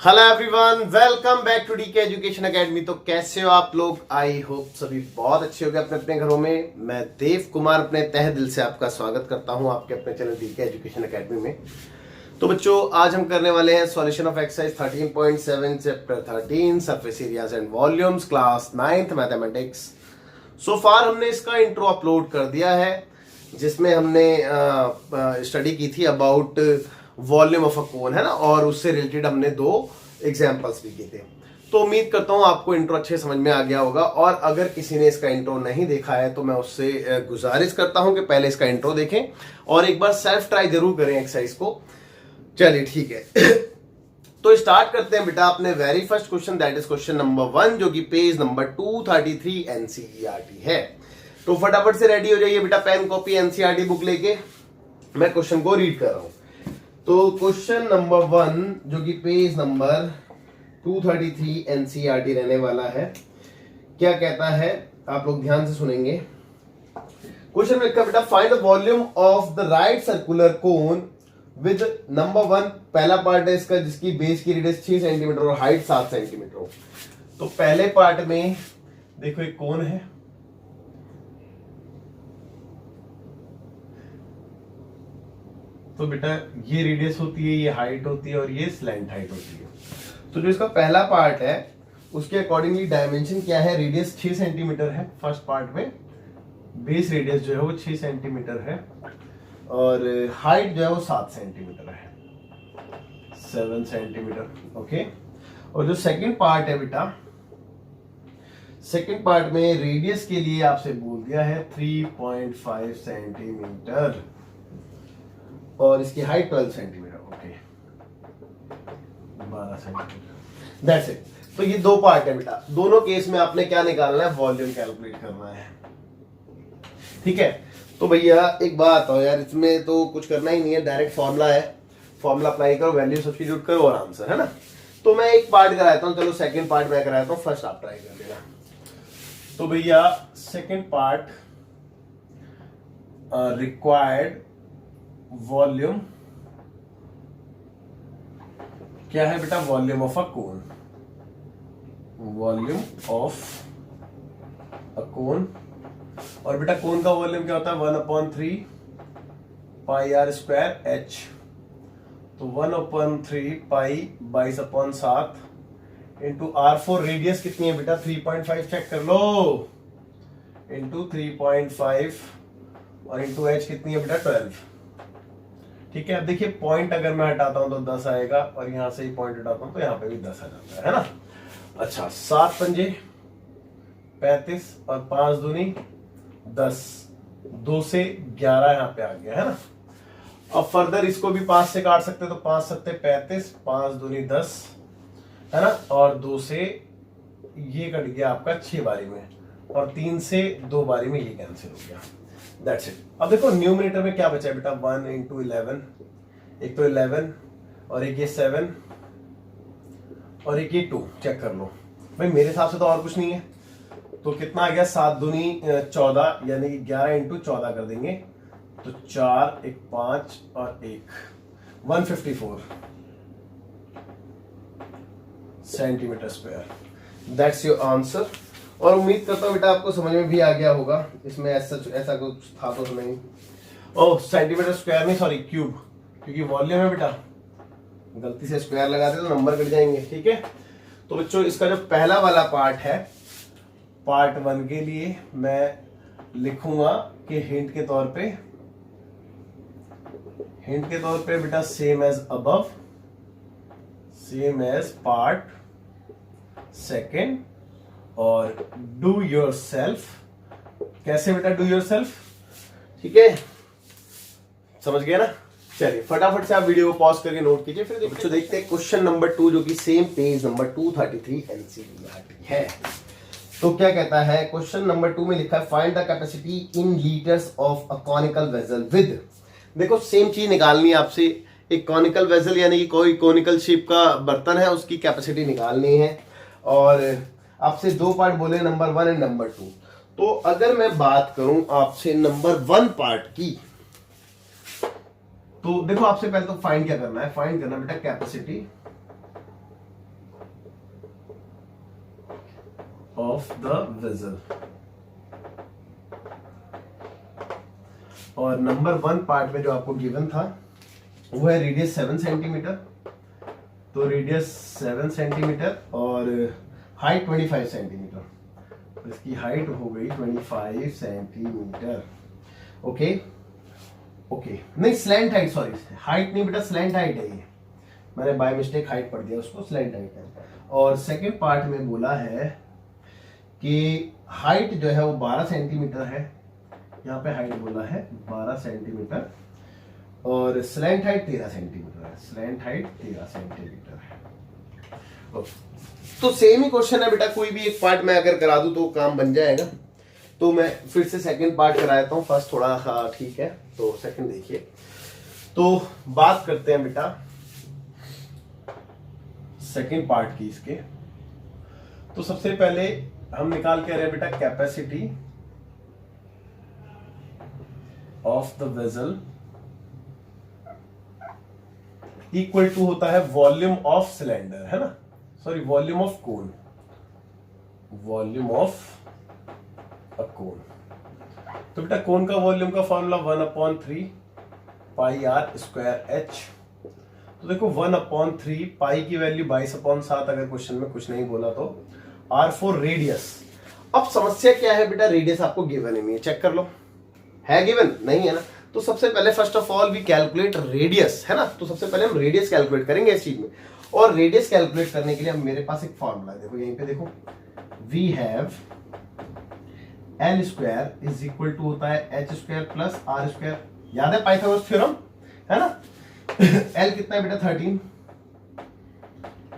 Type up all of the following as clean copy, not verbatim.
Hello everyone, welcome back to DK education academy. तो कैसे हो आप लोग? आई होप सभी बहुत अच्छे हो गए अपने अपने घरों में। मैं देव कुमार अपने तहे दिल से आपका स्वागत करता हूं आपके अपने चैनल डीके एजुकेशन एकेडमी में। तो बच्चों, आज हम करने वाले हैं solution of exercise 13.7 chapter 13 surface areas and volumes, class 9th mathematics. So far हमने इसका इंट्रो अपलोड कर दिया है, जिसमें हमने स्टडी की थी about volume of a cone, है ना, और उससे रिलेटेड हमने दो एग्जांपल्स भी किए थे। तो उम्मीद करता हूं आपको इंट्रो अच्छे समझ में आ गया होगा, और अगर किसी ने इसका इंट्रो नहीं देखा है तो मैं उससे गुजारिश करता हूं कि पहले इसका इंट्रो देखें और एक बार सेल्फ ट्राई जरूर करें एक्सरसाइज को। चलिए ठीक है। तो स्टार्ट करते हैं बेटा अपने very first question, that is question number 1, जो कि पेज नंबर 233 एनसीईआरटी है। तो फटाफट से रेडी हो जाइए बेटा, पेन कॉपी एनसीईआरटी बुक लेके। मैं क्वेश्चन को रीड कर रहा हूं। तो क्वेश्चन नंबर 1, जो कि पेज नंबर 233 एनसीईआरटी रहने वाला है, क्या कहता है आप लोग ध्यान से सुनेंगे। क्वेश्चन में लिखा बेटा, find the volume of the right circular cone with number 1। पहला पार्ट है इसका जिसकी बेस की रेडियस 6 सेंटीमीटर और हाइट 7 सेंटीमीटर हो। तो पहले पार्ट में देखो एक कोन है, तो बेटा ये रेडियस होती है, ये हाइट होती है और ये स्लैंट हाइट होती है। तो जो इसका पहला पार्ट है उसके अकॉर्डिंगली डायमेंशन क्या है, रेडियस 6 सेंटीमीटर है फर्स्ट पार्ट में, बेस रेडियस जो है वो 6 सेंटीमीटर है और हाइट जो है वो 7 सेंटीमीटर है, 7 सेंटीमीटर। ओके। और जो सेकंड पार्ट है बेटा, सेकंड पार्ट में रेडियस के लिए आपसे बोल दिया है 3.5 सेंटीमीटर और इसकी height 12 centimetre. Okay, 12 centimetre, that's it. तो ये दो पार्ट है बेटा, दोनों केस में आपने क्या निकालना है, वॉल्यूम कैलकुलेट करना है। ठीक है। तो भैया एक बात हो यार, इसमें तो कुछ करना ही नहीं है, डायरेक्ट फॉर्मूला है, फॉर्मूला अप्लाई करो, वैल्यू सब्स्टिट्यूट करो और आंसर, है ना। तो मैं एक पार्ट कराता हूं, चलो सेकंड पार्ट मैं कराता हूं, फर्स्ट आप ट्राई कर देना। तो भैया सेकंड पार्ट, रिक्वायर्ड वॉल्यूम क्या है बेटा, volume of a cone, volume of a cone. और बेटा कोन का वॉल्यूम क्या होता है, 1/3 पाई आर स्क्वायर एच। तो 1/3 पाई 22/7 इंटू R4। रेडियस कितनी है बेटा, 3.5, चेक कर लो, इंटू 3.5 और इंटू एच कितनी है बेटा, 12। ठीक है। अब देखिए पॉइंट अगर मैं हटाता हूं तो 10 आएगा और यहां से ही पॉइंट हटाता हूं तो यहां पे भी 10 आ जाता है ना। अच्छा, 7 पंजे 35 और 5 दूनी 10, 2 से 11 यहां पे आ गया, है ना। अब फर्दर इसको भी 5 से काट सकते, तो 5 सत्ते 35, 5 दूनी 10, है ना, और 2 से ये कट गया आपका 6 बारी में और 3 से 2 बारी में ये कैंसिल हो गया। That's it। अब देखो न्यूमरेटर में क्या बचा है बेटा, 1 into 11, एक तो 11 और एक ये 7 और एक ये 2, चेक कर लो भाई, मेरे हिसाब से तो और कुछ नहीं है। तो कितना आ गया, 7 दूनी 14, यानी कि 11 इंटू 14 कर देंगे तो 4, एक 5 और एक 154 centimetre square. That's your answer. और उम्मीद करता हूं बेटा आपको समझ में भी आ गया होगा, इसमें ऐसा कुछ था तो नहीं। ओह, सेंटीमीटर स्क्वायर नहीं, सॉरी क्यूब, क्योंकि वॉल्यूम है बेटा, गलती से स्क्वायर लगाते तो नंबर कट जाएंगे। ठीक है। तो बच्चों इसका जो पहला वाला पार्ट है, पार्ट 1 के लिए मैं लिखूंगा कि हिंट के तौर पे बेटा same as above, same as part second, और डू योर सेल्फ। कैसे बेटा, डू योर सेल्फ, ठीक है, समझ गए ना। चलिए फटाफट से आप वीडियो को पॉज करके नोट कीजिए, फिर बच्चों देखते हैं क्वेश्चन नंबर 2, जो कि सेम पेज नंबर 233 एनसीईआरटी है। तो क्या कहता है, क्वेश्चन नंबर 2 में लिखा है, find the capacity in litres of a conical vessel with. देखो सेम चीज निकालनी है आपसे, एक कॉनिकल वेसल यानी कि कोई कॉनिकल शेप का बर्तन है, उसकी कैपेसिटी निकालनी है। और आपसे दो पार्ट बोले, नंबर 1 एंड नंबर 2। तो अगर मैं बात करूं आपसे नंबर 1 पार्ट की, तो देखो आपसे पहले तो फाइंड क्या करना है, फाइंड करना बेटा कैपेसिटी ऑफ द वेसल। और नंबर 1 पार्ट में जो आपको गिवन था वो है रेडियस 7 सेंटीमीटर। तो रेडियस 7 सेंटीमीटर और हाइट 25 सेंटीमीटर, तो इसकी हाइट हो गई 25 सेंटीमीटर। ओके ओके, नहीं स्लैंट हाइट, सॉरी हाइट नहीं बेटा, स्लैंट हाइट है ये, मैंने बाय मिस्टेक हाइट पढ़ दिया उसको, स्लैंट हाइट है। और सेकंड पार्ट में बोला है कि हाइट जो है वो 12 सेंटीमीटर है, यहाँ पे हाइट बोला है 12 सेंटीमीटर, और स्लैंट हाइट 13 सेंटीमीटर है, स्लैंट हाइट 13 सेंटीमीटर है। तो सेम ही क्वेश्चन है बेटा, कोई भी एक पार्ट में अगर करा दूं तो काम बन जाएगा। तो मैं फिर से सेकंड पार्ट करा देता हूं, फर्स्ट थोड़ा हाँ ठीक है, तो सेकंड देखिए। तो बात करते हैं बेटा सेकंड पार्ट की इसके। तो सबसे पहले हम निकाल के रहे हैं बेटा capacity of the vessel equal to होता है वॉल्यूम ऑफ सिलेंडर, है ना, sorry volume of cone, volume of a cone. तो बेटा कोन का वॉल्यूम का formula 1/3 pi r square h. तो देखो 1/3 पाई की वैल्यू 22/7, अगर क्वेश्चन में कुछ नहीं बोला तो आर फॉर रेडियस। अब समस्या क्या है बेटा, रेडियस आपको गिवन ही नहीं है, चेक कर लो, है गिवन नहीं है ना। तो सबसे पहले first of all we calculate radius, है ना। तो सबसे पहले हम रेडियस कैलकुलेट करेंगे इस चीज में, और रेडियस कैलकुलेट करने के लिए मेरे पास एक फॉर्मूला है, देखो यहीं पे देखो, we have L square is equal to होता है H square plus R square, याद है पाइथागोरस थ्योरम, है ना। एल कितना है बेटा 13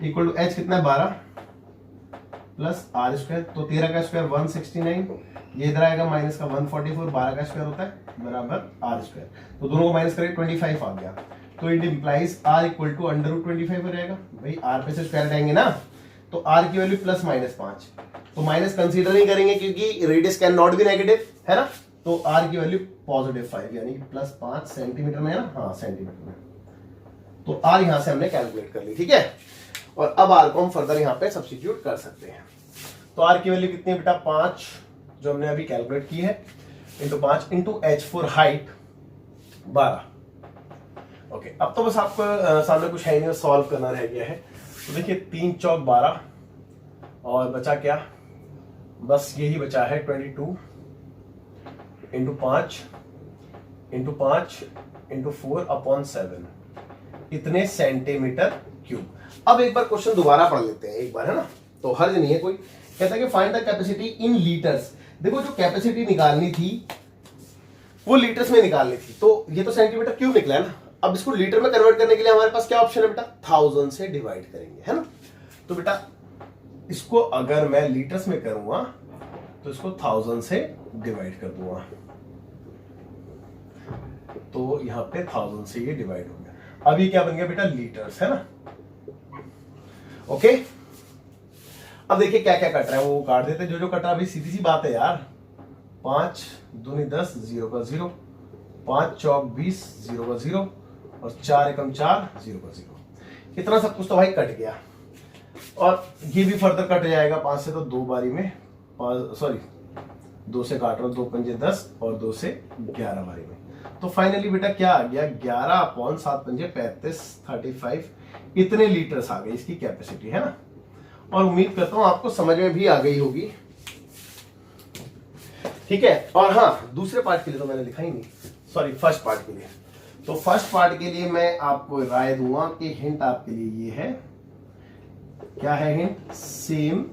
इक्वल टू एच कितना है 12 प्लस आर स्क्वायर, तो 13 का स्क्वायर 169, ये इधर आएगा माइनस का 144, 12 का स्क्वायर होता है बराबर आर स्क्वायर, तो दोनों को माइनस करें 25 आ गया। तो it implies R equal to √25 हो जाएगा, भाई आर पे से स्क्वायर हटाएंगे ना, तो आर की वैल्यू +-5, तो माइनस कंसीडर नहीं करेंगे क्योंकि radius can not be negative, है ना। तो आर की वैल्यू +5 यानी कि +5 सेंटीमीटर में है ना, हाँ सेंटीमीटर में। तो आर यहां से हमने कैलकुलेट कर ली, ठीक है। और अब आर को हम फर्दर यहाँ पे सब्स्टिट्यूट कर सकते हैं। तो आर की वैल्यू कितनी है बेटा 5, जो हमने अभी कैलकुलेट की है, into 5 into H for height 12। Okay, अब तो बस आपको सामने कुछ है नहीं, सॉल्व करना रह गया है। तो देखिए 3 चौक 12 और बचा क्या, बस यही बचा है 22 इंटू 5 इंटू 5 इंटू 4/7, इतने सेंटीमीटर क्यूब। अब एक बार क्वेश्चन दोबारा पढ़ लेते हैं एक बार, है ना, तो हर्ज नहीं है कोई। कहता है कि find the capacity in litres. देखो जो कैपेसिटी निकालनी थी वो लीटर्स में निकालनी थी, तो ये तो सेंटीमीटर क्यूब निकला है ना। अब इसको लीटर में कन्वर्ट करने के लिए हमारे पास क्या ऑप्शन है बेटा, 1000 से डिवाइड करेंगे, है ना। तो बेटा इसको अगर मैं लीटर्स में करूंगा तो इसको 1000 से डिवाइड कर दूंगा, तो यहां पे 1000 से ये डिवाइड हो गया। अब ये क्या बन गया बेटा, लीटर्स, है ना। ओके, अब देखिए क्या क्या कट रहा है वो काट देते, जो कट रहा है, सीधी सी बात है यार। 5 दूनी 10, 0 का 0, 5 चौक 20, 0 का 0, और 4 एकम 4, 0 का 0। इतना सब कुछ तो भाई कट गया, और ये भी फर्दर कट जाएगा 5 से, तो 2 बारी में, सॉरी 2 से काट रहा हूं, 2 पंजे 10 और 2 से 11 बारी में। तो फाइनली बेटा क्या आ गया, 11/7 पंजे 35, 35, इतने लीटर्स आ गए इसकी कैपेसिटी, है ना। और उम्मीद करता हूं आपको समझ में भी आ गई होगी, ठीक है। और हाँ, दूसरे पार्ट के लिए तो मैंने लिखा ही नहीं, सॉरी फर्स्ट पार्ट के लिए। तो फर्स्ट पार्ट के लिए मैं आपको राय दूंगा कि हिंट आपके लिए ये है, क्या है hint, same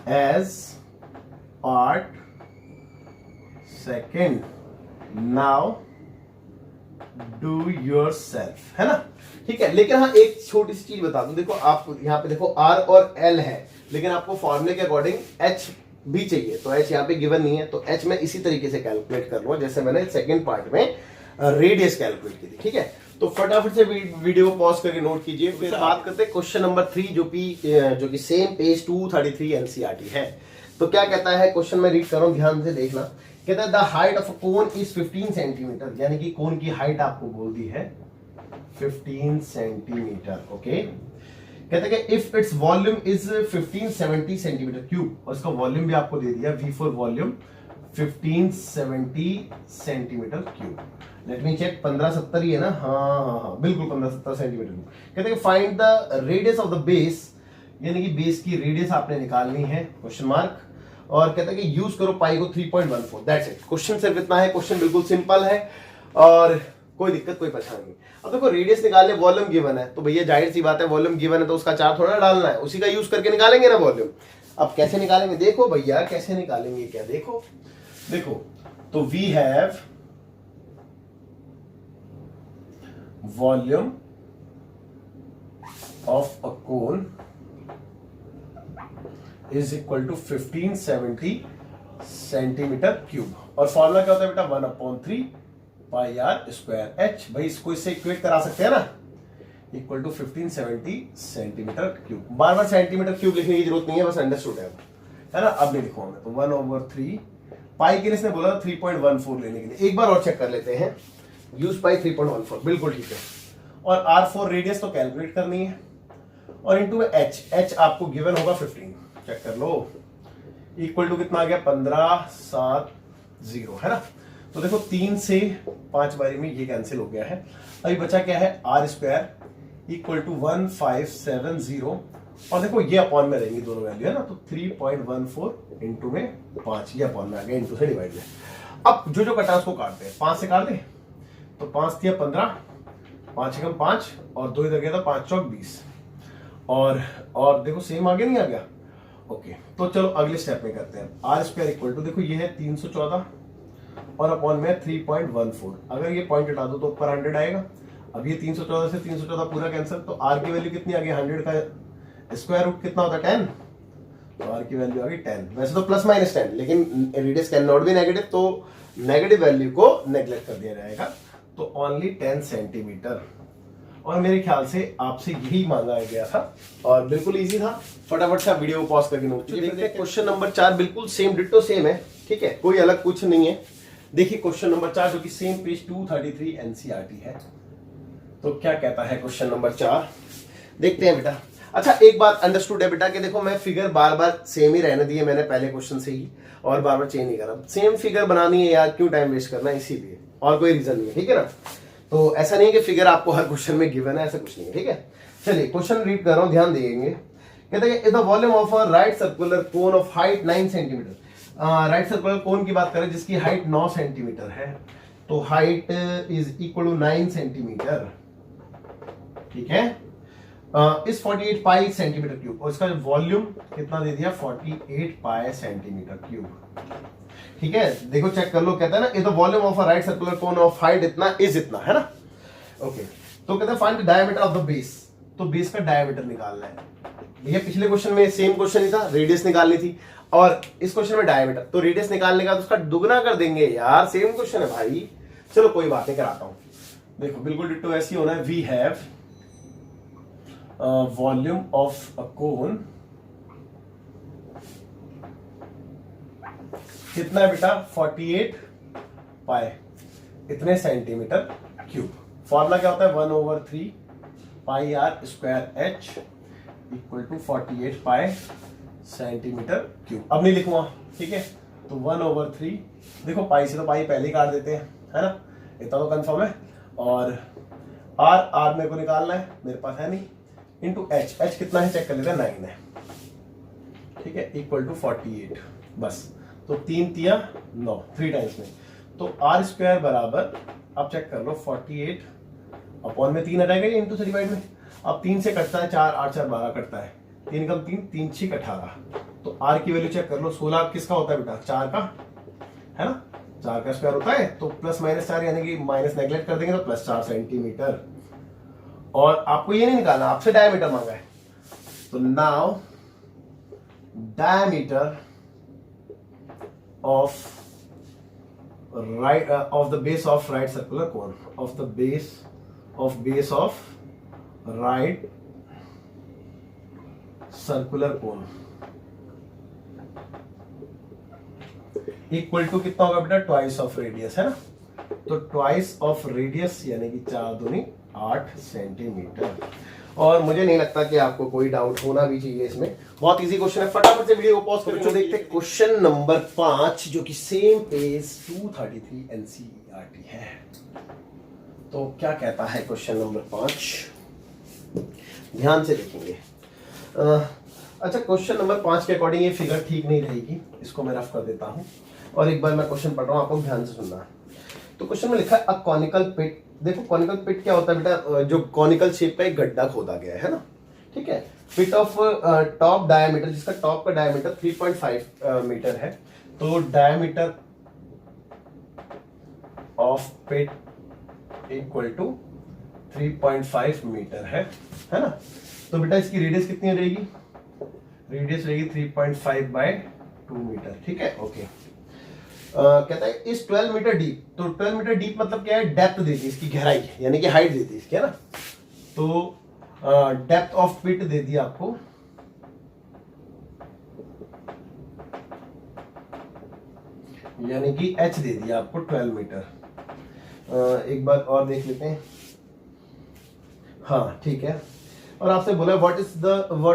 as part second, now do yourself, है ना, ठीक है। लेकिन हाँ एक छोटी सी चीज बता दूं, देखो आप यहाँ पे देखो R और L है, लेकिन आपको फॉर्मूले के अकॉर्डिंग H भी चाहिए, तो H यहाँ पे गिवन नहीं है, तो H मैं इसी तरीके से कैलकुलेट कर लूंगा जैसे मैंने सेकंड पार्ट में रेडियस कैलकुलेट की थी, ठीक है। तो फटाफट से वीडियो को पॉज करके नोट कीजिए। फिर बात करते हैं क्वेश्चन नंबर 3, जो कि सेम पेज 233 एनसीईआरटी है। तो क्या कहता है क्वेश्चन, में रीड कर रहा हूं, ध्यान से देखना। कहता है the height of a cone is 15 centimetre, यानी कि कोन की हाइट आपको बोल दी है 15 सेंटीमीटर। ओके, कहते हैं कि if its volume is 1570 centimetre cube, और इसका वॉल्यूम भी आपको दे दिया V for volume 1570 centimetre cube. Let me check, 1570 ही है ना, हाँ बिल्कुल 1570 सेंटीमीटर क्यूब। कहते हैं find the radius of the base, यानी कि बेस की रेडियस आपने निकालनी है, क्वेश्चन मार्क। और कहता है कि यूज करो पाई को 3.14, दैट्स इट। क्वेश्चन सिर्फ इतना है, क्वेश्चन बिल्कुल सिंपल है और कोई दिक्कत कोई परेशानी नहीं। अब देखो रेडियस निकालने, वॉल्यूम गिवन है तो भैया जाहिर सी बात है वॉल्यूम गिवन है तो उसका चार्ट थोड़ा डालना है, उसी का यूज करके निकालेंगे ना वॉल्यूम। अब कैसे निकालेंगे देखो भैया, कैसे निकालेंगे क्या, देखो देखो तो we have volume of a cone is equal to 1570 centimetre cube, और फॉर्मूला क्या होता है बेटा 1/3 पाई आर स्क्वायर एच। भाई इसको इससे इक्वेट करा सकते हैं ना, इक्वल टू 1570 सेंटीमीटर क्यूब। बार बार सेंटीमीटर क्यूब लिखने की जरूरत नहीं है, बस अंडरस्टूड है ना। अब नहीं लिखूंगा मैं, तो 1/3 पाई के लिए इसने बोला 3.14 लेने के लिए। एक बार और चेक कर लेते हैं, यूज पाई 3.14, बिल्कुल ठीक है। और R4 रेडियस तो कैलकुलेट करनी है, और इंटू में एच आपको गिवन होगा 15, चेक कर लो, इक्वल टू कितना आ गया 1570 है ना। तो देखो 3 से 5 बारी में ये कैंसिल हो गया है। अभी बचा क्या है, आर स्क्वायर इक्वल टू 1570, और देखो ये अपॉन में रहेंगी दोनों वैल्यू है ना, तो 3.14 इंटू में 5, ये अपॉन में आ गया, इंटू से डिवाइड है। अब जो जो कटा उसको काटते हैं, 5 से काट दे तो 5 दिया 15, 5 एकम 5 और 2 इधर गया था 5 चौक 20, और देखो सेम आगे नहीं आ गया। ओके तो चलो अगले स्टेप में करते हैं। आर स्क्वायर इक्वल टू देखो ये है 314 और अपॉन में 3.14, अगर ये पॉइंट हटा दो तो ऊपर 100 आएगा। अब ये 314 से 314 पूरा कैंसिल, तो आर की वैल्यू कितनी आ गई, 100 का स्क्वायर रूट कितना होता है 10, तो आर की वैल्यू आ गई 10। वैसे तो प्लस माइनस 10, लेकिन radius can not be negative, तो नेगेटिव वैल्यू को नेग्लेक्ट कर दिया जाएगा, तो ओनली 10 सेंटीमीटर। और मेरे ख्याल से आपसे यही मांगा गया था और बिल्कुल इजी था। फटाफट से वीडियो को पॉज करके नोट देखते हैं। क्वेश्चन नंबर 4 बिल्कुल सेम डिट्टो सेम है, ठीक है, कोई अलग कुछ नहीं है। देखिए क्वेश्चन नंबर 4 जो कि सेम पेज 233 एनसीईआरटी है। तो क्या कहता है क्वेश्चन नंबर 4, देखते हैं बेटा। अच्छा एक बात अंडरस्टूड है बेटा कि देखो मैं फिगर बार बार सेम ही रहने दिए मैंने पहले क्वेश्चन से ही, और बार बार चेंज नहीं करा। सेम फिगर बनानी है यार, क्यों टाइम वेस्ट करना है, इसीलिए, और कोई रीजन नहीं है, ठीक है ना। तो ऐसा नहीं है कि फिगर आपको हर क्वेश्चन में गिवन है, ऐसा कुछ नहीं है, ठीक है। चलिए क्वेश्चन रीड कर रहा हूं, ध्यान देंगे। कहते हैं the volume of a right circular cone of height 9 centimetre. Right circular cone की बात करें जिसकी हाइट 9 सेंटीमीटर है, तो height is equal to 9 centimetre, ठीक है, इस 48 पाई सेंटीमीटर क्यूब, और इसका वॉल्यूम कितना दे दिया 48 पाई सेंटीमीटर क्यूब, ठीक है। देखो चेक कर लो, कहता है ना is the volume of a right circular cone of height इतना इज इतना, है ना। ओके तो कहता है find the diameter of the base, तो बेस का डायमीटर निकालना है। भैया पिछले क्वेश्चन में सेम क्वेश्चन ही था, रेडियस निकालनी थी, और इस क्वेश्चन में डायमीटर, तो रेडियस निकालने का तो उसका दुगना कर देंगे यार, सेम क्वेश्चन है भाई। चलो कोई बात नहीं, कराता हूं। देखो बिल्कुल डिट्टो ऐसी होना है। We have volume of a cone, कितना है बेटा 48 पाई इतने सेंटीमीटर क्यूब। फॉर्मूला क्या होता है 1/3 pi r square h equal to 48 pi centimetre cube. अब नहीं लिखूंगा, ठीक है, तो 1/3, देखो पाई से तो पाई पहले ही काट देते हैं, है ना, इतना तो कंफर्म है। और आर मेरे को निकालना है, मेरे पास है नहीं, इंटू एच कितना है चेक कर लेते हैं, 9 है, ठीक है, इक्वल टू 48, बस। तो 3 तिया 9, 3 टाइम्स में, तो आर स्क्वायर बराबर, अब चेक कर लो 48 अपॉन में 3 हटाएगा, इंटू से डिवाइड में। अब 3 से कटता है 4, 8 4 12 कटता है, 3 कम 3, 3 6 18, तो आर की वैल्यू चेक कर लो, 16 किसका होता है बेटा 4 का, है ना, 4 का स्क्वायर होता है, तो प्लस माइनस 4 यानी कि माइनस नेग्लेक्ट कर देंगे तो प्लस 4 सेंटीमीटर। और आपको ये नहीं निकालना, आपसे डायमीटर मांगा है, तो now diameter of right of the base of right circular cone, of the base of right circular cone equal to कितना होगा बेटा ट्वाइस ऑफ रेडियस, है ना, तो ट्वाइस ऑफ रेडियस यानी कि 4 दूनी 8 सेंटीमीटर। और मुझे नहीं लगता कि आपको कोई डाउट होना भी चाहिए इसमें। बहुत इजी क्वेश्चन है, फटाफट से वीडियो को पॉज करके देखते हैं क्वेश्चन नंबर 5, जो कि सेम पेज 233 एनसीईआरटी है। तो क्या कहता है क्वेश्चन नंबर 5, ध्यान से देखेंगे। अच्छा, क्वेश्चन नंबर 5 के अकॉर्डिंग ये फिगर ठीक नहीं रहेगी, इसको मैं रफ कर देता हूं और एक बार मैं क्वेश्चन पढ़ रहा हूं, आपको ध्यान से सुनना। तो क्वेश्चन में लिखा है अ कॉनिकल पिट। देखो कॉनिकल पिट क्या होता है बेटा, जो कॉनिकल शेप का एक गड्ढा खोदा गया है ना, ठीक है। पिट ऑफ टॉप डायमीटर, जिसका टॉप का डायमीटर 3.5 मीटर है, तो diameter of pit equal to 3.5 metre है ना। तो बेटा इसकी रेडियस कितनी रहेगी, रेडियस रहेगी 3.5 बाय 2 मीटर, ठीक है, ओके। कहता है इस 12 मीटर डीप, तो 12 मीटर डीप मतलब क्या है, डेप्थ देती है इसकी, गहराई यानी कि हाइट देती है इसकी, है ना। तो डेप्थ ऑफ पिट दे दी आपको, यानी कि h दे दिया आपको 12 मीटर। एक बार और देख लेते हैं, हाँ ठीक है। और आपसे बोला what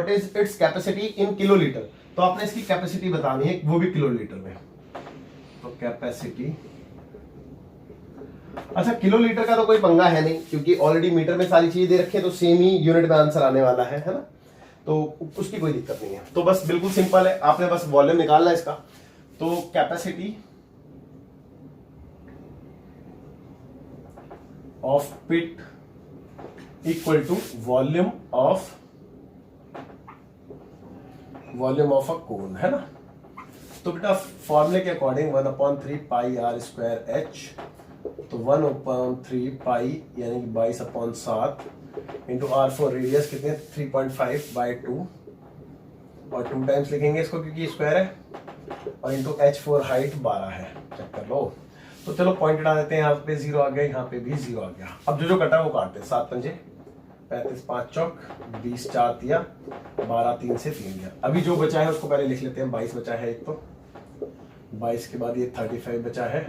is its capacity in kilolitre, तो आपने इसकी कैपेसिटी बतानी है, वो भी किलोलीटर में। तो कैपेसिटी, अच्छा किलोलीटर का तो कोई पंगा है नहीं, क्योंकि ऑलरेडी मीटर में सारी चीजें दे रखी है, तो सेम ही यूनिट में आंसर आने वाला है ना, तो उसकी कोई दिक्कत नहीं है। तो बस बिल्कुल सिंपल है, आपने बस वॉल्यूम निकालना है इसका। तो capacity of pit equal to volume of a cone, है ना। तो बेटा फॉर्मूले के according 1/3 pi r square h, तो 1/3 पाई यानी कि 22/7 इंटू आर फॉर रेडियस कितने 3.5 बाय 2, और 2 टाइम्स लिखेंगे इसको क्योंकि स्क्वायर है, और इंटू एच फॉर हाइट 12 है, चेक कर लो। तो चलो पॉइंट हटा देते हैं, यहाँ पे 0 आ गया, यहाँ पे भी 0 आ गया। अब जो कटा है वो काटते हैं, 7 पंजे 35, 5 चौक 20, 4 दिया, 12 3 से 3 दिया। अभी जो बचा है उसको पहले लिख लेते हैं, 22 बचा है एक, तो 22 के बाद ये 35 बचा है,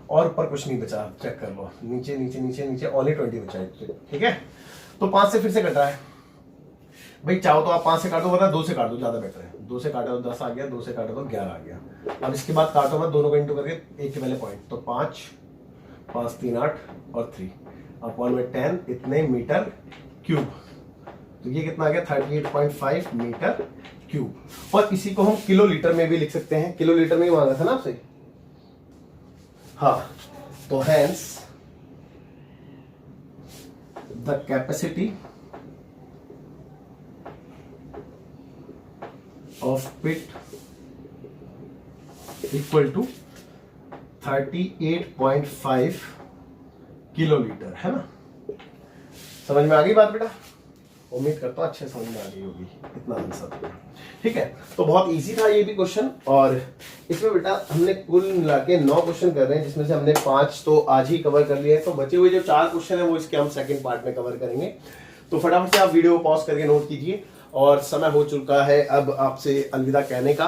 और ऊपर कुछ नहीं बचा, चेक कर लो, नीचे नीचे नीचे नीचे ओनली 20 बचा है, ठीक है। तो 5 से फिर से कट रहा है भाई, चाहो तो आप 5 से काटो, वरना 2 से काट दो, ज्यादा बेटर है। 2 से काटो तो 10 आ गया, 2 से काटो तो 11 आ गया। अब इसके बाद काटो मत, दोनों को इंटू करके एक के पहले पॉइंट, तो 5 5 3 8 और 3 अपॉन में 10 इतने मीटर क्यूब। तो ये कितना आ गया 38.5 मीटर क्यूब। और इसी को हम किलो लीटर में भी लिख सकते हैं, किलो लीटर में ही मांगा था ना आपसे, हाँ। तो hence the capacity of pit equal to 38.5 kilolitre, है ना। समझ में आ गई बात बेटा, उम्मीद करता हूँ अच्छे समझ में आ गई होगी, इतना आंसर, ठीक है। तो बहुत इजी था ये भी क्वेश्चन, और इसमें बेटा हमने कुल मिला के 9 क्वेश्चन कर रहे हैं, जिसमें से हमने 5 तो आज ही कवर कर लिए हैं। तो बचे हुए जो 4 क्वेश्चन है वो इसके हम सेकंड पार्ट में कवर करेंगे। तो फटाफट से आप वीडियो को पॉज करके नोट कीजिए, और समय हो चुका है अब आपसे अलविदा कहने का।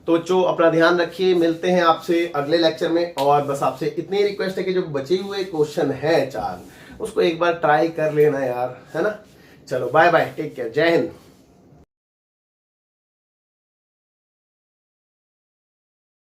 तो बच्चों अपना ध्यान रखिए, मिलते हैं आपसे अगले लेक्चर में। और बस आपसे इतनी रिक्वेस्ट है कि जो बचे हुए क्वेश्चन है 4, उसको एक बार ट्राई कर लेना यार, है ना। चलो बाय बाय, टेक केयर, जय हिंद।